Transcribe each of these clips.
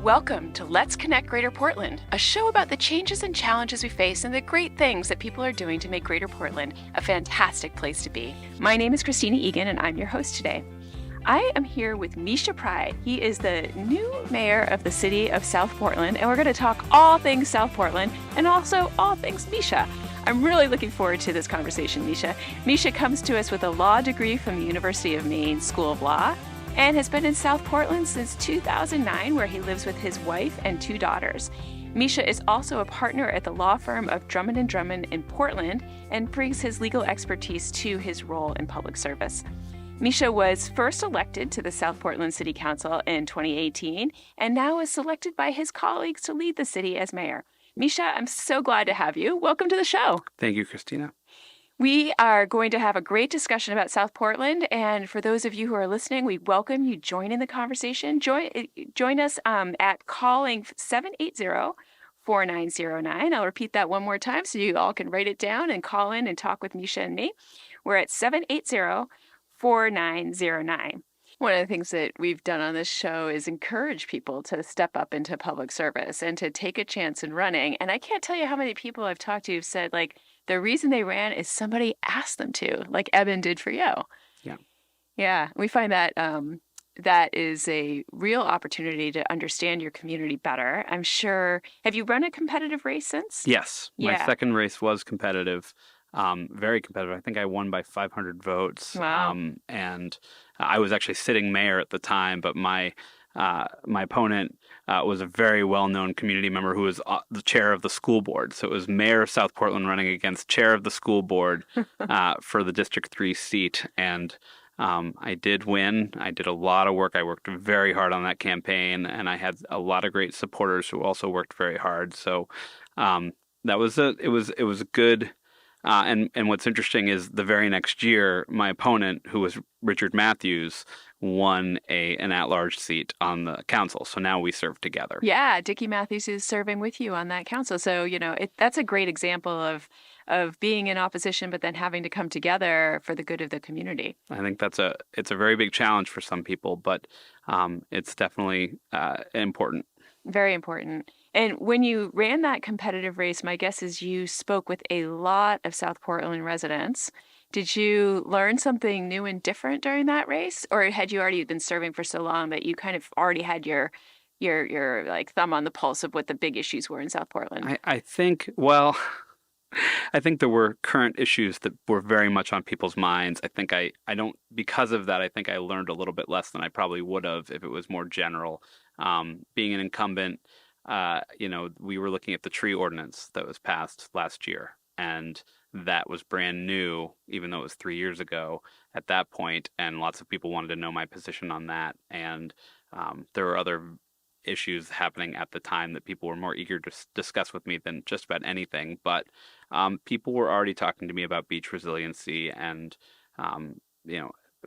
Welcome to Let's Connect Greater Portland, a show about the changes and challenges we face and the great things that people are doing to make Greater Portland a fantastic place to be. My name is Kristina Egan, and I'm your host today. I am here with Misha Pride. He is the new mayor of the city of South Portland, and we're going to talk all things South Portland and also all things Misha. I'm really looking forward to this conversation, Misha. Misha comes to us with a law degree from the University of Maine School of Law and has been in South Portland since 2009, where he lives with his wife and two daughters. Misha is also a partner at the law firm of Drummond & Drummond in Portland and brings his legal expertise to his role in public service. Misha was first elected to the South Portland City Council in 2018 and now is selected by his colleagues to lead the city as mayor. Misha, I'm so glad to have you. Welcome to the show. Thank you, Kristina. We are going to have a great discussion about South Portland, and for those of you who are listening, we welcome you join in the conversation. Join us at calling 780-4909. I'll repeat that one more time so you all can write it down and call in and talk with Misha and me. We're at 780-4909. One of the things that we've done on this show is encourage people to step up into public service and to take a chance in running. And I can't tell you how many people I've talked to who've said, like, the reason they ran is somebody asked them to, like Eben did for you. Yeah. Yeah. We find that that is a real opportunity to understand your community better. I'm sure. Have you run a competitive race since? Yes. Yeah. My second race was competitive, very competitive. I think I won by 500 votes. Wow. And I was actually sitting mayor at the time, but my opponent was a very well-known community member who was the chair of the school board. So it was Mayor of South Portland running against chair of the school board for the District 3 seat. And I did win. I did a lot of work. I worked very hard on that campaign, and I had a lot of great supporters who also worked very hard. So it was a good. And what's interesting is the very next year, my opponent, who was Richard Matthews, won an at-large seat on the council. So now we serve together. Yeah, Dickie Matthews is serving with you on that council. So, that's a great example of being in opposition, but then having to come together for the good of the community. I think it's a very big challenge for some people, but it's definitely important. Very important. And when you ran that competitive race, my guess is you spoke with a lot of South Portland residents. Did you learn something new and different during that race? Or had you already been serving for so long that you kind of already had your like thumb on the pulse of what the big issues were in South Portland? I think there were current issues that were very much on people's minds. I think because of that, I think I learned a little bit less than I probably would have if it was more general. Being an incumbent, we were looking at the tree ordinance that was passed last year, and that was brand new, even though it was 3 years ago at that point, and lots of people wanted to know my position on that. And there were other issues happening at the time that people were more eager to discuss with me than just about anything. But people were already talking to me about beach resiliency, and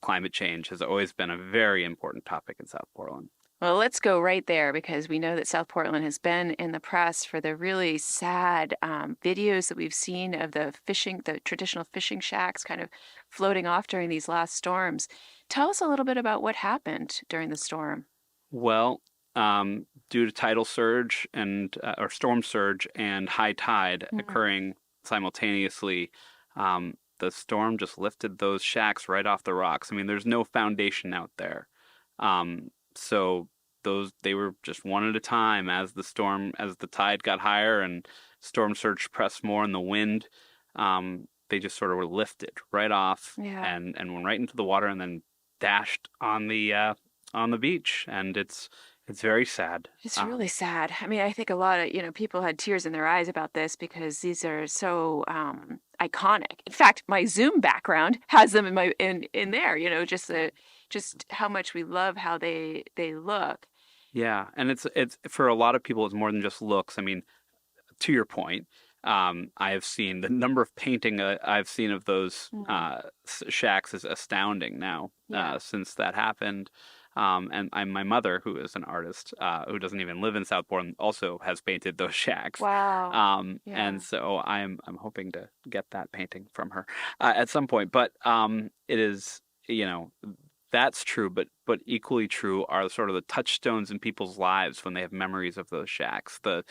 climate change has always been a very important topic in South Portland. Well, let's go right there, because we know that South Portland has been in the press for the really sad videos that we've seen of the traditional fishing shacks kind of floating off during these last storms. Tell us a little bit about what happened during the storm. Well, due to tidal surge or storm surge and high tide occurring simultaneously, the storm just lifted those shacks right off the rocks. I mean, there's no foundation out there. So they were just one at a time as the tide got higher and storm surge pressed more in the wind. They just sort of were lifted right off and went right into the water and then dashed on the beach. And it's very sad. It's really sad. I mean, I think a lot of, people had tears in their eyes about this because these are so iconic. In fact, my Zoom background has them in there, just how much we love how they look. Yeah, and it's for a lot of people, it's more than just looks. I mean, to your point, I have seen the number of painting I've seen of those shacks is astounding now since that happened. And my mother, who is an artist, who doesn't even live in South Portland, also has painted those shacks. Wow. And so I'm hoping to get that painting from her at some point. But it is, that's true, but equally true are sort of the touchstones in people's lives when they have memories of those shacks, the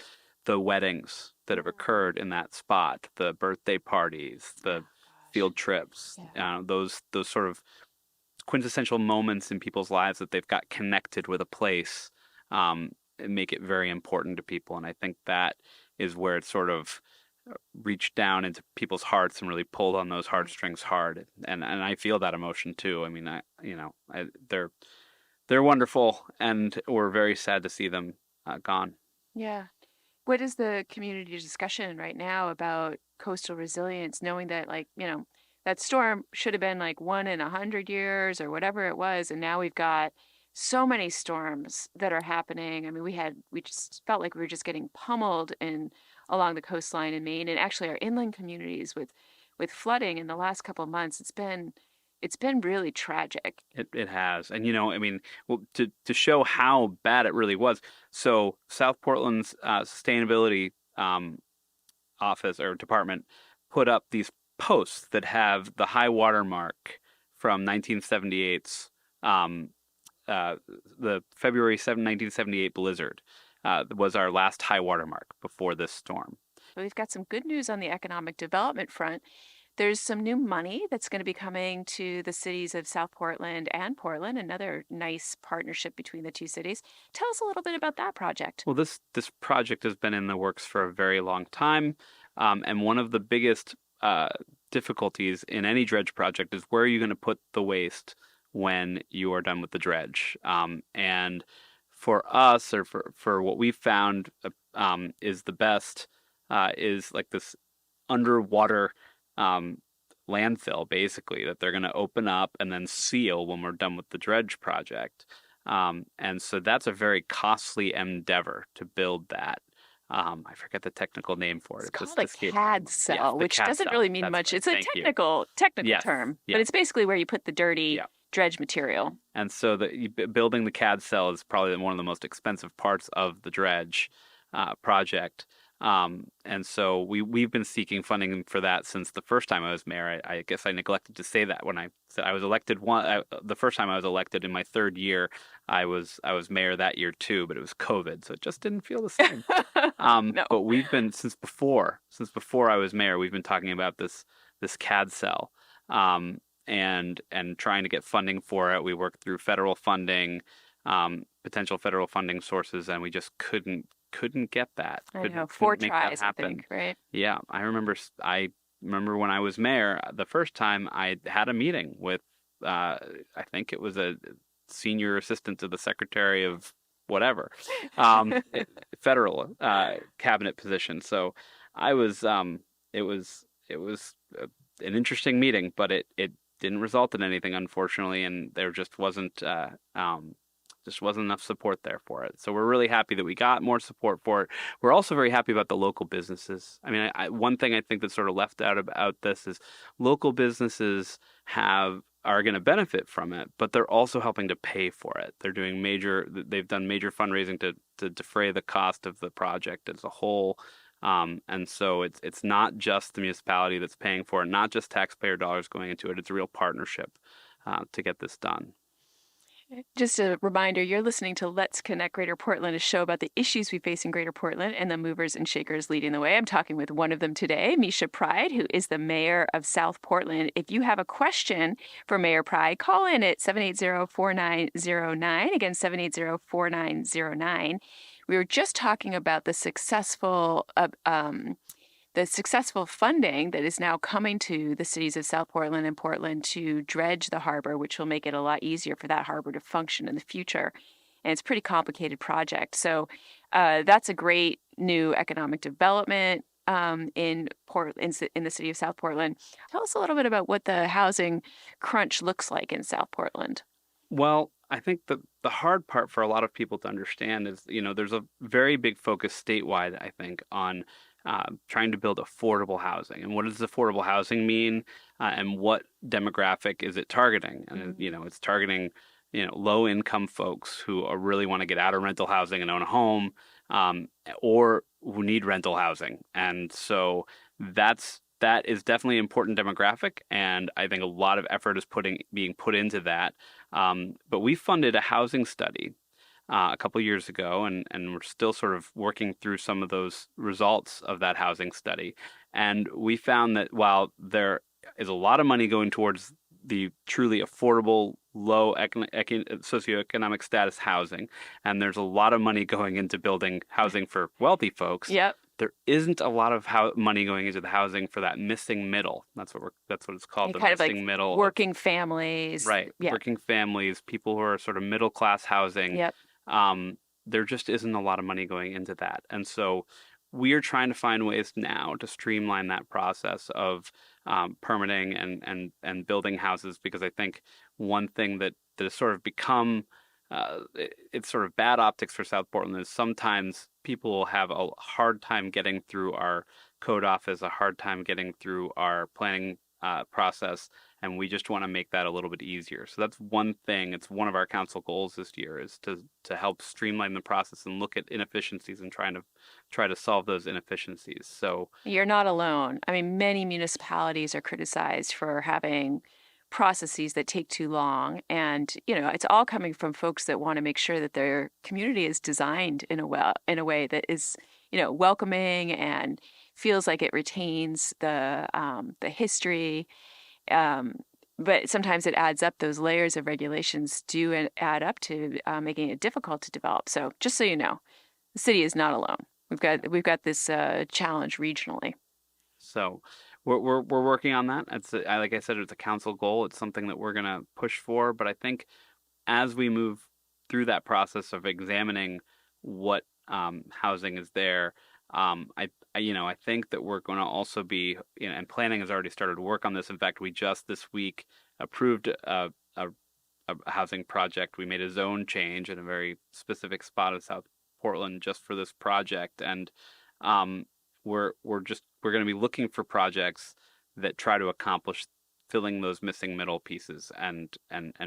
weddings that have occurred in that spot, the birthday parties, the Gosh. field trips, Yeah. those sort of quintessential moments in people's lives that they've got connected with a place, make it very important to people. And I think that is where it's sort of reached down into people's hearts and really pulled on those Right. heartstrings hard. And I feel that emotion too. I mean, they're wonderful, and we're very sad to see them gone. Yeah. What is the community discussion right now about coastal resilience, knowing that, like, that storm should have been like 1 in 100 years or whatever it was, and now we've got so many storms that are happening. I mean, we just felt like we were just getting pummeled in along the coastline in Maine, and actually our inland communities with flooding in the last couple of months. It's been really tragic. It has, and I mean, well, to show how bad it really was. So South Portland's sustainability office or department put up these posts that have the high water mark from 1978's uh, the February 7, 1978 blizzard was our last high water mark before this storm. But we've got some good news on the economic development front. There's some new money that's going to be coming to the cities of South Portland and Portland, another nice partnership between the two cities. Tell us a little bit about that project. Well, this project has been in the works for a very long time, and one of the biggest difficulties in any dredge project is where are you going to put the waste when you are done with the dredge. And for us, or for what we've found, is the best is like this underwater landfill, basically, that they're going to open up and then seal when we're done with the dredge project. And so that's a very costly endeavor to build that. I forget the technical name for it. It's called Just a escaped. CAD Yes, cell, the which CAD doesn't cell. really mean That's much. right. It's a Thank you. technical Yes. term, but Yeah. it's basically where you put the dirty Yeah. dredge material. And so building the CAD cell is probably one of the most expensive parts of the dredge project. And so we've been seeking funding for that since the first time I was mayor. I guess I neglected to say that when I said I was elected the first time I was elected in my third year. I was mayor that year too, but it was COVID, so it just didn't feel the same. No. But we've been since before I was mayor, we've been talking about this CAD cell. And trying to get funding for it. We worked through federal funding, potential federal funding sources, and we just couldn't get that. I know, Couldn't 4 make that tries, I happen. think, right? Yeah, I remember. I remember when I was mayor, the first time I had a meeting with, I think it was a senior assistant to the secretary of whatever, federal cabinet position. So I was, it was an interesting meeting, but it didn't result in anything, unfortunately, and there just wasn't enough support there for it. So we're really happy that we got more support for it. We're also very happy about the local businesses. I mean, one thing I think that's sort of left out about this is local businesses are going to benefit from it, but they're also helping to pay for it. They've done major fundraising to defray the cost of the project as a whole. And so it's not just the municipality that's paying for it, not just taxpayer dollars going into it. It's a real partnership to get this done. Just a reminder, you're listening to Let's Connect Greater Portland, a show about the issues we face in Greater Portland and the movers and shakers leading the way. I'm talking with one of them today, Misha Pride, who is the mayor of South Portland. If you have a question for Mayor Pride, call in at 780-4909. Again, 780-4909. We were just talking about the successful funding that is now coming to the cities of South Portland and Portland to dredge the harbor, which will make it a lot easier for that harbor to function in the future. And it's a pretty complicated project. So that's a great new economic development in the city of South Portland. Tell us a little bit about what the housing crunch looks like in South Portland. Well, I think the hard part for a lot of people to understand is, there's a very big focus statewide, I think, on trying to build affordable housing. And what does affordable housing mean? And what demographic is it targeting? And, it's targeting, low income folks who really want to get out of rental housing and own a home, or who need rental housing. And so that's that is definitely an important demographic, and I think a lot of effort is being put into that. But we funded a housing study a couple years ago, and we're still sort of working through some of those results of that housing study. And we found that while there is a lot of money going towards the truly affordable, low socioeconomic status housing, and there's a lot of money going into building housing for wealthy folks. Yep. There isn't a lot of money going into the housing for that missing middle. That's what it's called, the kind of missing like middle. Working families. Right. Yeah. Working families, people who are sort of middle class housing. Yep. There just isn't a lot of money going into that. And so we are trying to find ways now to streamline that process of permitting and building houses, because I think one thing that has sort of become it's sort of bad optics for South Portland is sometimes people will have a hard time getting through our code office, a hard time getting through our planning process, and we just want to make that a little bit easier. So that's one thing. It's one of our council goals this year, is to help streamline the process and look at inefficiencies and try to solve those inefficiencies. So you're not alone. I mean, many municipalities are criticized for having processes that take too long, and it's all coming from folks that want to make sure that their community is designed in a way that is welcoming and feels like it retains the history. But sometimes it adds up. Those layers of regulations do add up to making it difficult to develop. So just so you know, the city is not alone. We've got this challenge regionally. So we're working on that. Like I said, it's a council goal. It's something that we're going to push for. But I think as we move through that process of examining what housing is there, I think that we're going to also be, and planning has already started to work on this. In fact, we just this week approved a housing project. We made a zone change in a very specific spot of South Portland just for this project, and we're going to be looking for projects that try to accomplish filling those missing middle pieces and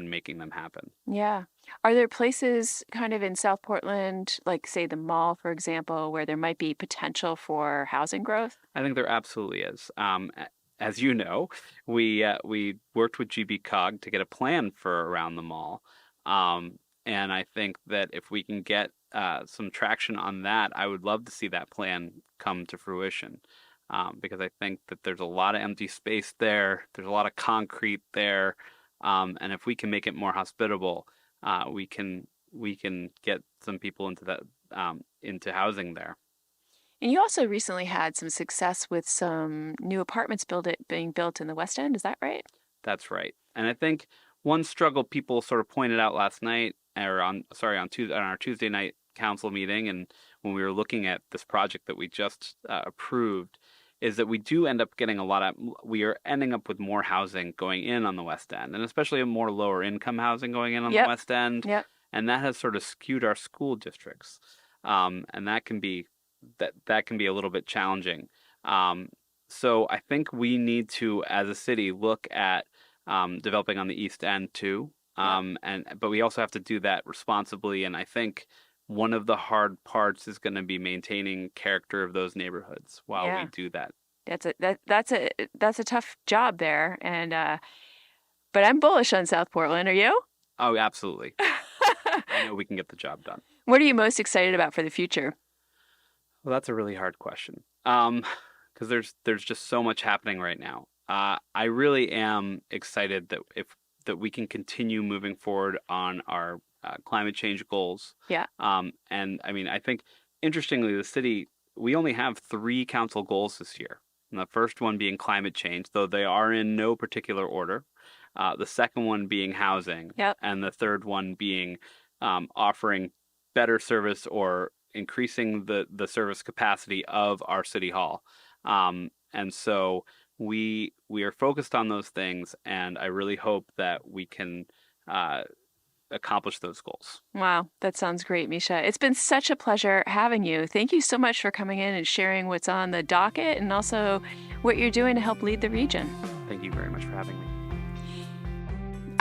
making them happen. Yeah. Are there places kind of in South Portland, like say the mall, for example, where there might be potential for housing growth? I think there absolutely is. As you know, we worked with GB to get a plan for around the mall. And I think that if we can get some traction on that, I would love to see that plan come to fruition. Because I think that there's a lot of empty space there. There's a lot of concrete there. And if we can make it more hospitable, we can get some people into housing there. And you also recently had some success with some new apartments being built in the West End. Is that right? That's right. And I think one struggle people sort of pointed out last night, or on our Tuesday night council meeting, and when we were looking at this project that we just approved, is that we do end up getting we are ending up with more housing going in on the West End, and especially more lower income housing going in on the West End. Yep. And that has sort of skewed our school districts. And that can be a little bit challenging. So I think we need to, as a city, look at developing on the East End too. But we also have to do that responsibly. And I think one of the hard parts is going to be maintaining character of those neighborhoods while we do that. That's a tough job there, and but I'm bullish on South Portland. Are you? Oh, absolutely. I know we can get the job done. What are you most excited about for the future? Well, that's a really hard question. Because there's just so much happening right now. I really am excited that we can continue moving forward on our climate change goals. Yeah. And I mean, I think interestingly, the city, we only have 3 council goals this year. And the first one being climate change, though they are in no particular order. The second one being housing. Yep. And the third one being offering better service or increasing the service capacity of our city hall. And so we are focused on those things, and I really hope that we can accomplish those goals. Wow, that sounds great, Misha. It's been such a pleasure having you. Thank you so much for coming in and sharing what's on the docket and also what you're doing to help lead the region. Thank you very much for having me.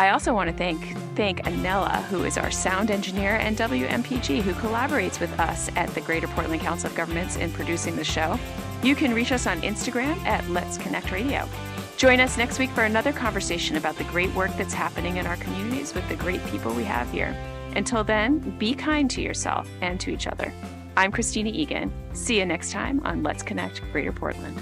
I also want to thank Anela, who is our sound engineer, and WMPG, who collaborates with us at the Greater Portland Council of Governments in producing the show. You can reach us on Instagram at Let's Connect Radio. Join us next week for another conversation about the great work that's happening in our communities with the great people we have here. Until then, be kind to yourself and to each other. I'm Kristina Egan. See you next time on Let's Connect Greater Portland.